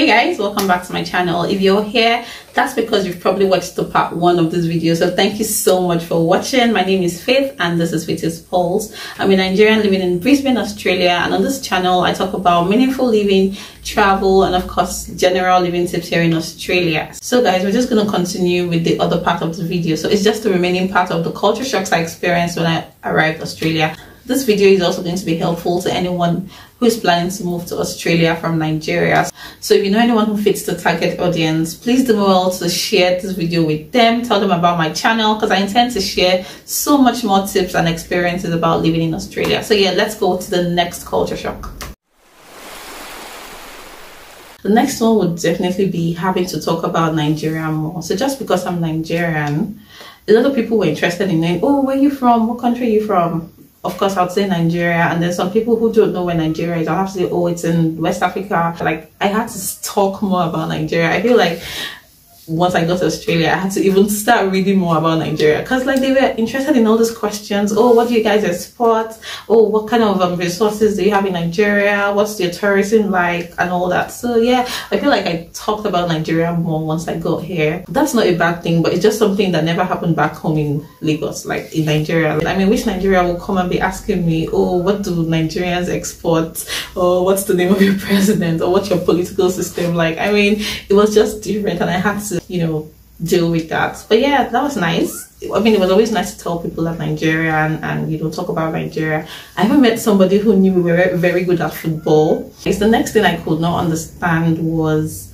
Hey guys, welcome back to my channel. If you're here, that's because you've probably watched the part 1 of this video, so thank you so much for watching. My name is Faith and this is Faith's Pulse. I'm a Nigerian living in Brisbane, Australia, and on this channel I talk about meaningful living, travel, and of course general living tips here in Australia. So guys, we're just going to continue with the other part of the video. So it's just the remaining part of the culture shocks I experienced when I arrived in Australia. This video is also going to be helpful to anyone who is planning to move to Australia from Nigeria. So if you know anyone who fits the target audience, please do well to share this video with them. Tell them about my channel because I intend to share so much more tips and experiences about living in Australia. So yeah, let's go to the next culture shock. The next one would definitely be having to talk about Nigeria more. So just because I'm Nigerian, a lot of people were interested in knowing, oh, where are you from? What country are you from? Of course, I would say Nigeria, and then some people who don't know where Nigeria is, I'll have to say, oh, it's in West Africa. Like, I had to talk more about Nigeria. I feel like once I got to Australia, I had to even start reading more about Nigeria because like they were interested in all these questions. Oh, what do you guys export? Oh, what kind of resources do you have in Nigeria? What's your tourism like and all that? So yeah, I feel like I talked about Nigeria more once I got here. That's not a bad thing, but it's just something that never happened back home in Lagos, like in Nigeria. I mean, which Nigeria will come and be asking me, oh, what do Nigerians export? Or what's the name of your president? Or what's your political system like? I mean, it was just different and I had to, you know, deal with that. But yeah, that was nice. I mean, it was always nice to tell people that Nigeria and you know, talk about Nigeria. I even met somebody who knew we were very good at football. It's the next thing I could not understand was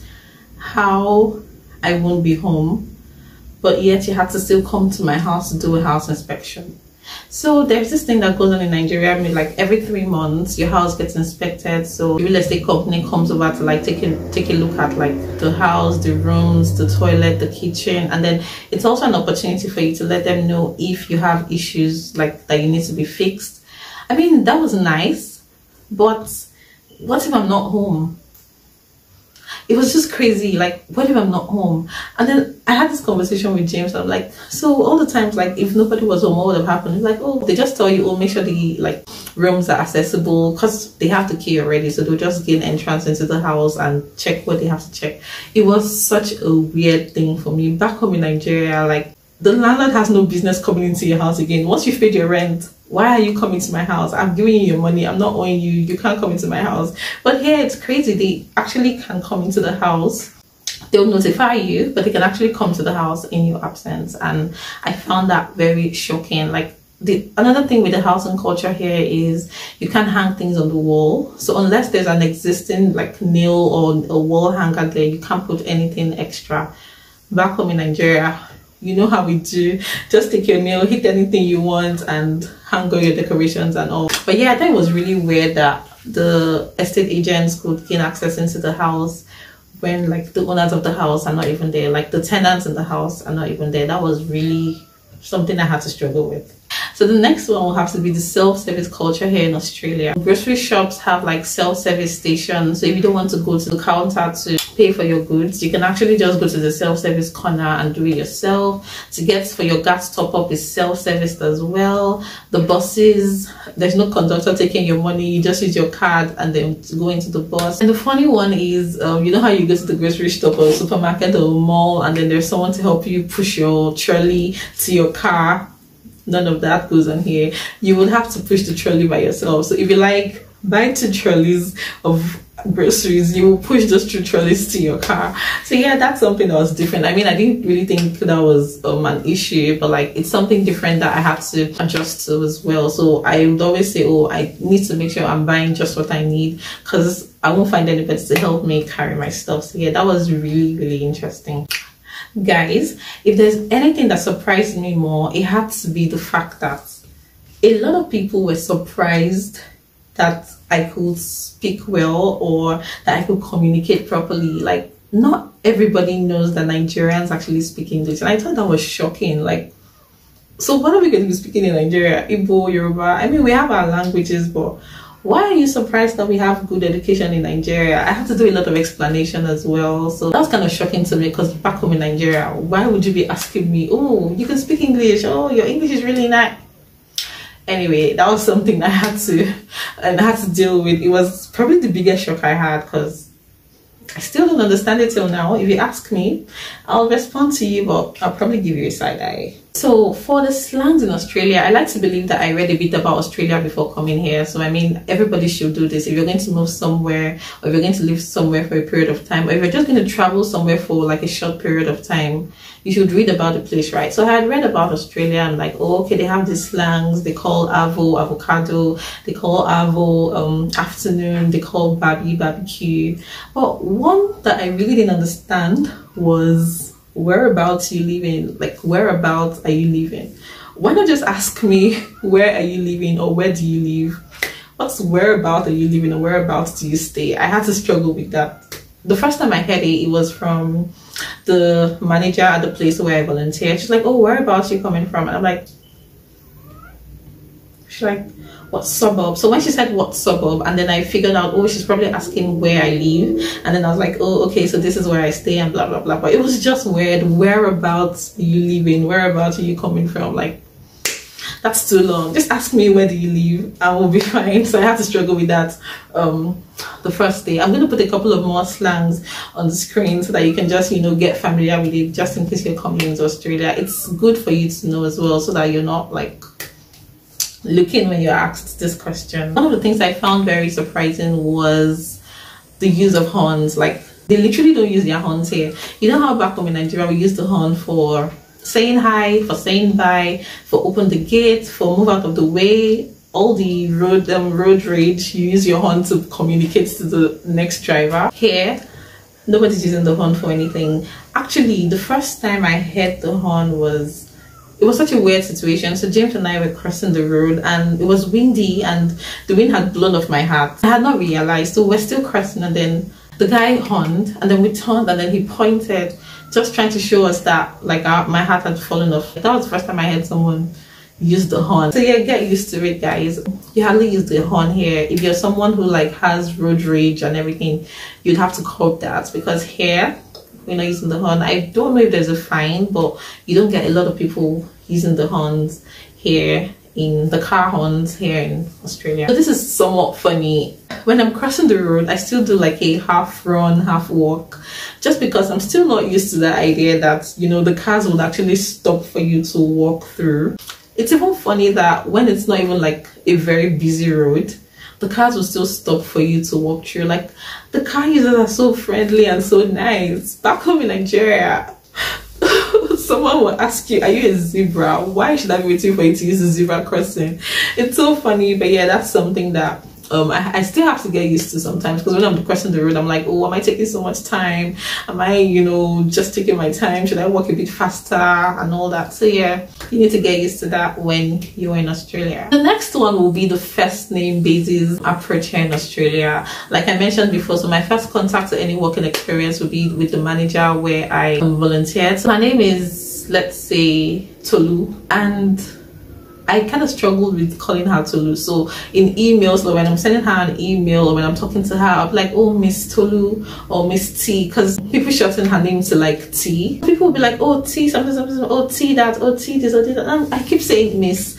how I won't be home, but yet you had to still come to my house to do a house inspection. So there's this thing that goes on in Nigeria. I mean, like every 3 months your house gets inspected. So the real estate company comes over to like take a look at like the house, the rooms, the toilet, the kitchen, and then it's also an opportunity for you to let them know if you have issues like that you need to be fixed. I mean, that was nice, but what if I'm not home? It was just crazy. Like, what if I'm not home? And then I had this conversation with James. I'm like, so all the times, like, if nobody was home, what would have happened? He's like, oh, they just tell you, oh, make sure the like rooms are accessible because they have the key already. So they'll just gain entrance into the house and check what they have to check. It was such a weird thing for me. Back home in Nigeria, like, the landlord has no business coming into your house again. Once you've paid your rent, why are you coming to my house? I'm giving you your money. I'm not owing you. You can't come into my house. But here it's crazy. They actually can come into the house. They'll notify you, but they can actually come to the house in your absence. And I found that very shocking. Like, another thing with the housing culture here is you can't hang things on the wall. So unless there's an existing like nail or a wall hanger there, you can't put anything extra. Back home in Nigeria, you know how we do. Just take your nail, hit anything you want, and hang all your decorations and all. But yeah, I thought it was really weird that the estate agents could gain access into the house when like the owners of the house are not even there. Like the tenants in the house are not even there. That was really something I had to struggle with. So the next one will have to be the self-service culture here in Australia. Grocery shops have like self-service stations. So if you don't want to go to the counter to pay for your goods, you can actually just go to the self-service corner and do it yourself. To get for your gas top up is self-serviced as well. The buses, there's no conductor taking your money. You just use your card and then go into the bus. And the funny one is, you know how you go to the grocery store or supermarket or mall and then there's someone to help you push your trolley to your car? None of that goes on here. You will have to push the trolley by yourself. So if you like buy 2 trolleys of groceries, you will push those 2 trolleys to your car. So yeah, that's something that was different. I mean, I didn't really think that was an issue, but like it's something different that I have to adjust to as well. So I would always say, oh, I need to make sure I'm buying just what I need because I won't find anybody to help me carry my stuff. So yeah, that was really, really interesting. Guys, if there's anything that surprised me more, it had to be the fact that a lot of people were surprised that I could speak well or that I could communicate properly. Like, not everybody knows that Nigerians actually speak English, and I thought that was shocking. Like, so what are we going to be speaking in Nigeria? Igbo, Yoruba? I mean, we have our languages, but why are you surprised that we have good education in Nigeria? I had to do a lot of explanation as well. So that was kind of shocking to me because back home in Nigeria, why would you be asking me, oh, you can speak English? Oh, your English is really nice. Anyway, that was something I had to deal with. It was probably the biggest shock I had because I still don't understand it till now. If you ask me, I'll respond to you, but I'll probably give you a side eye. So for the slangs in Australia, I like to believe that I read a bit about Australia before coming here. So I mean, everybody should do this. If you're going to move somewhere, or if you're going to live somewhere for a period of time, or if you're just going to travel somewhere for like a short period of time, you should read about the place, right? So I had read about Australia and like, oh, okay, they have these slangs. They call avo avocado, they call avo afternoon, they call babi barbecue. But one that I really didn't understand was whereabouts you live in. Like, whereabouts are you living? Why not just ask me, where are you living, or where do you live? What's whereabouts are you living, or whereabouts do you stay? I had to struggle with that. The first time I heard it, it was from the manager at the place where I volunteered. She's like, oh, whereabouts are you coming from? And I'm like, she's like, what suburb? So when she said what suburb, and then I figured out, oh, she's probably asking where I live. And then I was like, oh, okay, so this is where I stay and blah blah blah. But it was just weird. Whereabouts are you living? Whereabouts are you coming from? Like, that's too long. Just ask me, where do you live? I will be fine. So I had to struggle with that the first day. I'm going to put a couple of more slangs on the screen so that you can just, you know, get familiar with it, just in case you're coming into Australia. It's good for you to know as well, so that you're not like looking when you're asked this question. One of the things I found very surprising was the use of horns. Like, they literally don't use their horns here. You know how back home in Nigeria we use the horn for saying hi, for saying bye, for open the gate, for move out of the way, all the road rage, you use your horn to communicate to the next driver. Here, nobody's using the horn for anything. Actually, the first time I heard the horn it was such a weird situation. So James and I were crossing the road and it was windy and the wind had blown off my hat. I had not realized, so we're still crossing, and then the guy horned, and then we turned, and then he pointed, just trying to show us that like my hat had fallen off. That was the first time I heard someone use the horn. So yeah, get used to it, guys. You hardly use the horn here. If you're someone who like has road rage and everything, you'd have to curb that, because here we're not using the horn. I don't know if there's a fine, but you don't get a lot of people using the horns here, in the car horns here in Australia. So this is somewhat funny. When I'm crossing the road, I still do like a half run, half walk, just because I'm still not used to the idea that, you know, the cars would actually stop for you to walk through. It's even funny that when it's not even like a very busy road, the cars will still stop for you to walk through. Like, the car users are so friendly and so nice. Back home in Nigeria, someone will ask you, are you a zebra? Why should I be waiting for you to use the zebra crossing? It's so funny. But yeah, that's something that I still have to get used to sometimes, because when I'm crossing the road, I'm like, oh, am I taking so much time? Am I, you know, just taking my time? Should I walk a bit faster and all that? So yeah, you need to get used to that when you're in Australia. The next one will be the first name basis approach here in Australia. Like I mentioned before, so my first contact to any working experience would be with the manager where I volunteered. So her name is, let's say, Tolu, and I kind of struggled with calling her Tolu. So in emails, or when I'm sending her an email, or when I'm talking to her, I'm like, oh, Miss Tolu or Miss T, because people shorten her name to like T. People will be like, oh, T something, something, oh, T that, oh, T this, or this. And I keep saying Miss.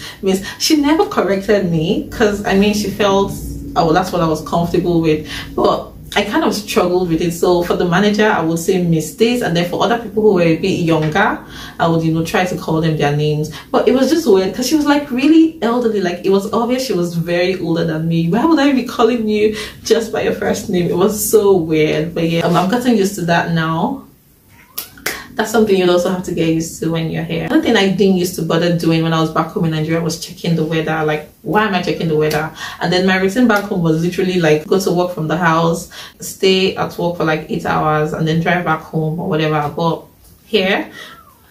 She never corrected me, because I mean, she felt, oh, that's what I was comfortable with. But I kind of struggled with it. So for the manager, I would say Miss this, and then for other people who were a bit younger, I would, you know, try to call them their names. But it was just weird, because she was like really elderly. Like, it was obvious she was very older than me. Why would I be calling you just by your first name? It was so weird. But yeah, I've gotten used to that now. That's something you'd also have to get used to when you're here. Another thing I didn't used to bother doing when I was back home in Nigeria was checking the weather. Like, why am I checking the weather? And then my routine back home was literally like, go to work from the house, stay at work for like 8 hours, and then drive back home or whatever. But here,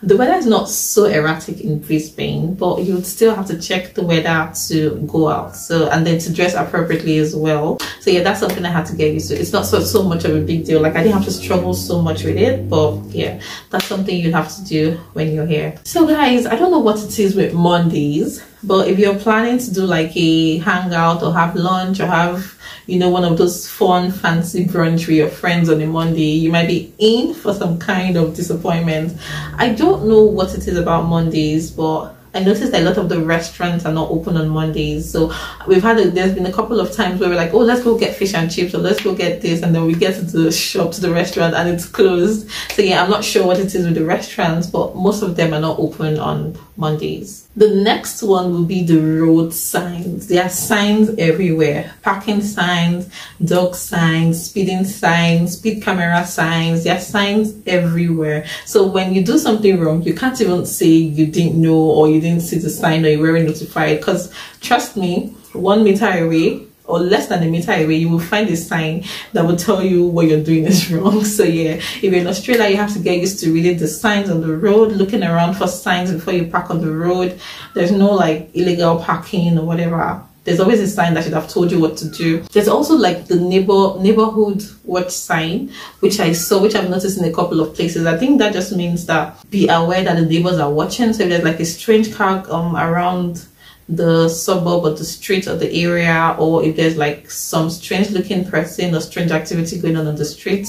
the weather is not so erratic in Brisbane, but you would still have to check the weather to go out. So, and then to dress appropriately as well. So yeah, that's something I had to get used to. It's not so much of a big deal. Like, I didn't have to struggle so much with it, but yeah, that's something you have to do when you're here. So guys, I don't know what it is with Mondays, but if you're planning to do like a hangout or have lunch or have, you know, one of those fun fancy brunch with your friends on a Monday, you might be in for some kind of disappointment. I don't know what it is about Mondays, but I noticed that a lot of the restaurants are not open on Mondays. So there's been a couple of times where we're like, oh, let's go get fish and chips, or let's go get this, and then we get to the shop, to the restaurant, and it's closed. So yeah, I'm not sure what it is with the restaurants, but most of them are not open on Mondays. The next one will be the road signs. There are signs everywhere. Parking signs, dog signs, speeding signs, speed camera signs. There are signs everywhere. So when you do something wrong, you can't even say you didn't know, or you didn't see the sign, or you weren't notified. Because trust me, 1 meter away or less than a meter away, you will find a sign that will tell you what you're doing is wrong. So yeah, if you're in Australia, you have to get used to reading the signs on the road, looking around for signs before you park on the road. There's no like illegal parking or whatever. There's always a sign that should have told you what to do. There's also like the neighborhood watch sign, which I've noticed in a couple of places. I think that just means that be aware that the neighbors are watching. So if there's like a strange car around the suburb or the street or the area, or if there's like some strange looking person or strange activity going on the street,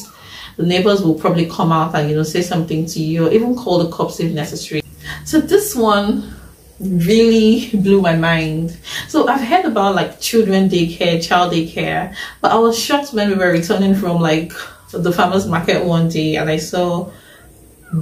the neighbors will probably come out and say something to you, or even call the cops if necessary. So this one really blew my mind. So I've heard about like children daycare, child daycare, but I was shocked when we were returning from like the farmers market one day and I saw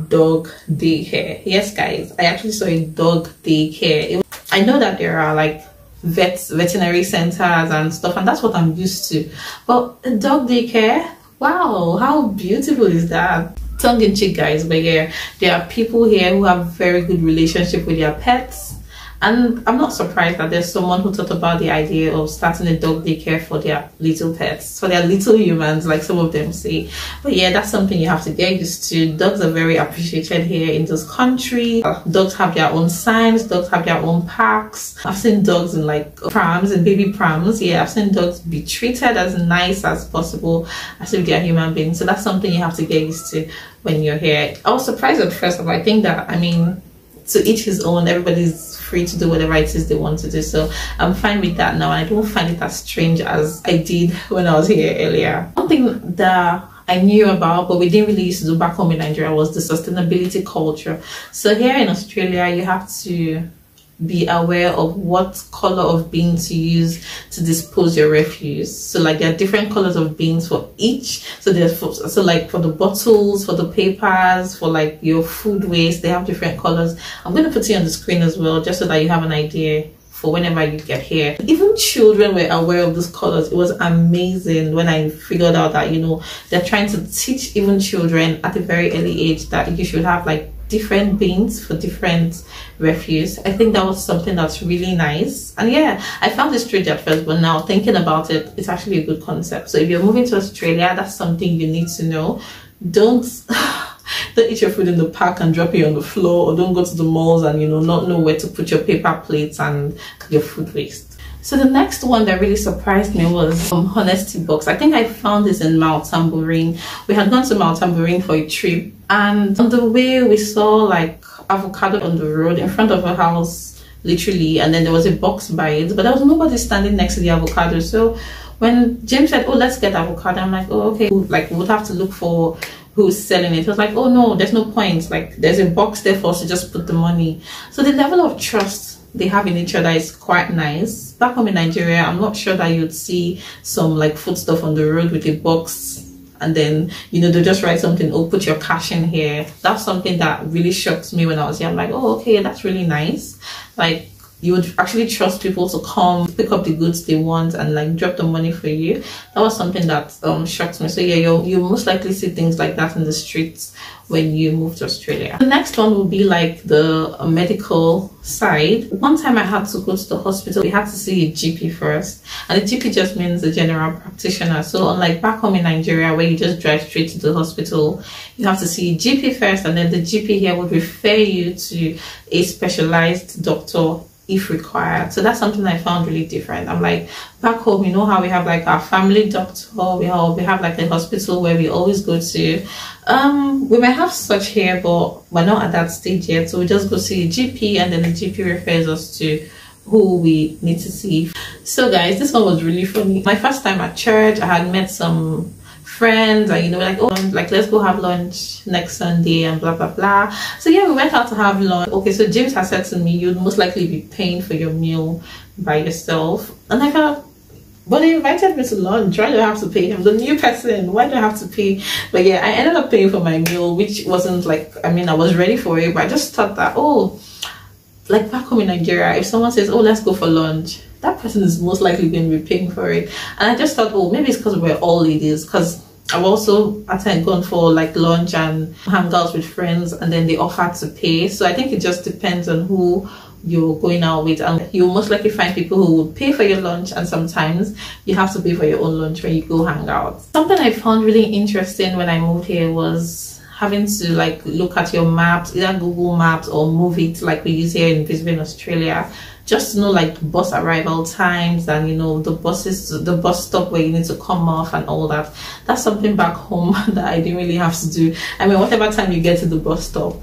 dog daycare. Yes guys, I actually saw a dog daycare. I know that there are like veterinary centers and stuff, and that's what I'm used to, but a dog daycare, wow, how beautiful is that? Tongue in cheek guys, but yeah, there are people here who have very good relationship with their pets, and I'm not surprised that there's someone who thought about the idea of starting a dog daycare for their little pets, for their little humans, like some of them say. But yeah, that's something you have to get used to. Dogs are very appreciated here in this country. Dogs have their own signs, dogs have their own parks. I've seen dogs in like prams and baby prams. Yeah, I've seen dogs be treated as nice as possible, as if they're human beings. So that's something you have to get used to when you're here. I was surprised at first, but I think that, I mean, to each his own. Everybody's free to do whatever it is they want to do, so I'm fine with that now. I don't find it as strange as I did when I was here earlier. One thing that I knew about but we didn't really used to do back home in Nigeria was the sustainability culture. So here in Australia, you have to be aware of what color of bin to use to dispose your refuse. So like there are different colors of bins for each. So like for the bottles, for the papers, for like your food waste, they have different colors. I'm going to put it on the screen as well, just so that you have an idea for whenever you get here. Even children were aware of these colors. It was amazing when I figured out that they're trying to teach even children at a very early age that you should have like different bins for different refuse. I think that was something that's really nice. And yeah, I found it strange at first, but now thinking about it, it's actually a good concept. So if you're moving to Australia, that's something you need to know. Don't eat your food in the park and drop it on the floor, or don't go to the malls and not know where to put your paper plates and your food waste. So the next one that really surprised me was honesty box. I think I found this in Mount Tambourine. We had gone to Mount Tambourine for a trip, and on the way we saw like avocado on the road in front of a house, literally, and then there was a box by it, but there was nobody standing next to the avocado. So when James said, oh, let's get avocado, I'm like, oh, okay, like we'll have to look for who's selling it. He was like, oh no, there's no point, like there's a box there for us to just put the money. So the level of trust they have in each other is quite nice. Back home in Nigeria, I'm not sure that you'd see some like food stuff on the road with a box, and then they'll just write something, oh, put your cash in here. That's something that really shocked me when I was young. I'm like, oh, okay, that's really nice. Like you would actually trust people to come pick up the goods they want and like drop the money for you. That was something that shocked me. So yeah, you'll most likely see things like that in the streets when you move to Australia. The next one will be like the medical side. One time I had to go to the hospital. We had to see a GP first, and the GP just means a general practitioner. So unlike back home in Nigeria where you just drive straight to the hospital, you have to see a GP first, and then the GP here would refer you to a specialized doctor if required. So that's something I found really different. I'm like, back home, how we have like our family doctor, we have like a hospital where we always go to. We might have such here, but we're not at that stage yet. So we just go see a GP, and then the GP refers us to who we need to see. So guys, this one was really funny. My first time at church, I had met some friends, and like, oh, like let's go have lunch next Sunday and blah blah blah. So yeah, we went out to have lunch. Okay, so James has said to me, you'd most likely be paying for your meal by yourself, and I thought, but they invited me to lunch. Why do I have to pay? I'm the new person. Why do I have to pay? But yeah, I ended up paying for my meal, which wasn't like, I mean, I was ready for it, but I just thought that, oh, like back home in Nigeria, if someone says, oh, let's go for lunch, that person is most likely going to be paying for it. And I just thought, oh, maybe it's because we're all ladies, because I've also gone for like lunch and hangouts with friends, and then they offered to pay. So I think it just depends on who you're going out with, and you'll most likely find people who will pay for your lunch, and sometimes you have to pay for your own lunch when you go hang out. Something I found really interesting when I moved here was having to like look at your maps, either Google Maps or Moovit, like we use here in Brisbane, Australia, just to know like bus arrival times and the bus stop where you need to come off and all that. That's something back home that I didn't really have to do. I mean, whatever time you get to the bus stop,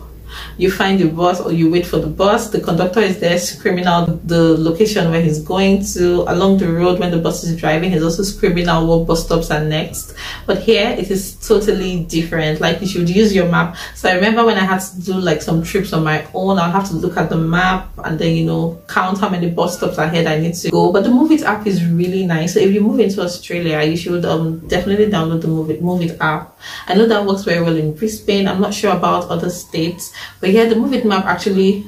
you find the bus or you wait for the bus. The conductor is there screaming out the location where he's going to. Along the road when the bus is driving, he's also screaming out what bus stops are next. But here it is totally different. Like, you should use your map. So I remember when I had to do like some trips on my own, I'll have to look at the map and then count how many bus stops ahead I need to go. But the Moovit app is really nice. So if you move into Australia, you should definitely download the Moovit app. I know that works very well in Brisbane. I'm not sure about other states, but yeah, the Moovit map actually,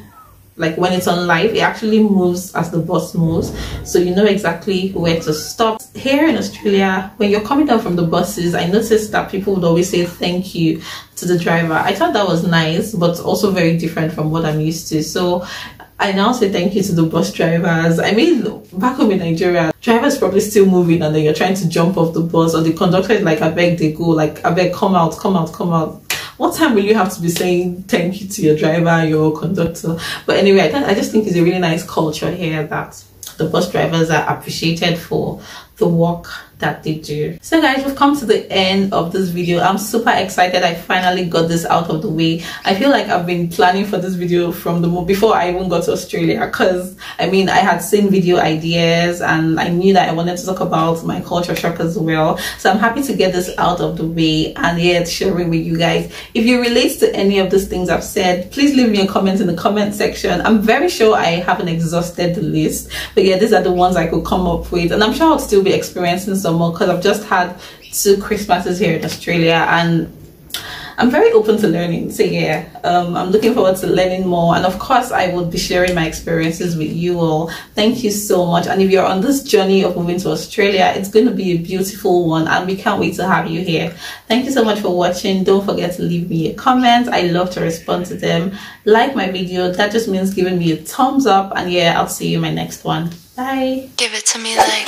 like when it's on live, it actually moves as the bus moves, so you know exactly where to stop. Here in Australia, when you're coming down from the buses, I noticed that people would always say thank you to the driver. I thought that was nice, but also very different from what I'm used to. So I now say thank you to the bus drivers. I mean, back home in Nigeria, drivers probably still moving, and then you're trying to jump off the bus, or the conductor is like, I beg, they go, like, I beg, come out, come out, come out. What time will you have to be saying thank you to your driver, your conductor? But anyway, I just think it's a really nice culture here that the bus drivers are appreciated for the work that they do. So guys, we've come to the end of this video. I'm super excited I finally got this out of the way. I feel like I've been planning for this video from before I even got to Australia, because I mean, I had seen video ideas and I knew that I wanted to talk about my culture shock as well. So I'm happy to get this out of the way and yet sharing with you guys. If you relate to any of these things I've said, please leave me a comment in the comment section. I'm very sure I haven't exhausted the list, but yeah, these are the ones I could come up with, and I'm sure I'll still be experiencing some more because I've just had 2 Christmases here in Australia and I'm very open to learning. So yeah, I'm looking forward to learning more, and of course I will be sharing my experiences with you all. Thank you so much, and if you're on this journey of moving to Australia, it's going to be a beautiful one and we can't wait to have you here. Thank you so much for watching. Don't forget to leave me a comment. I love to respond to them. Like my video, that just means giving me a thumbs up, and yeah, I'll see you in my next one. Bye. Give it to me like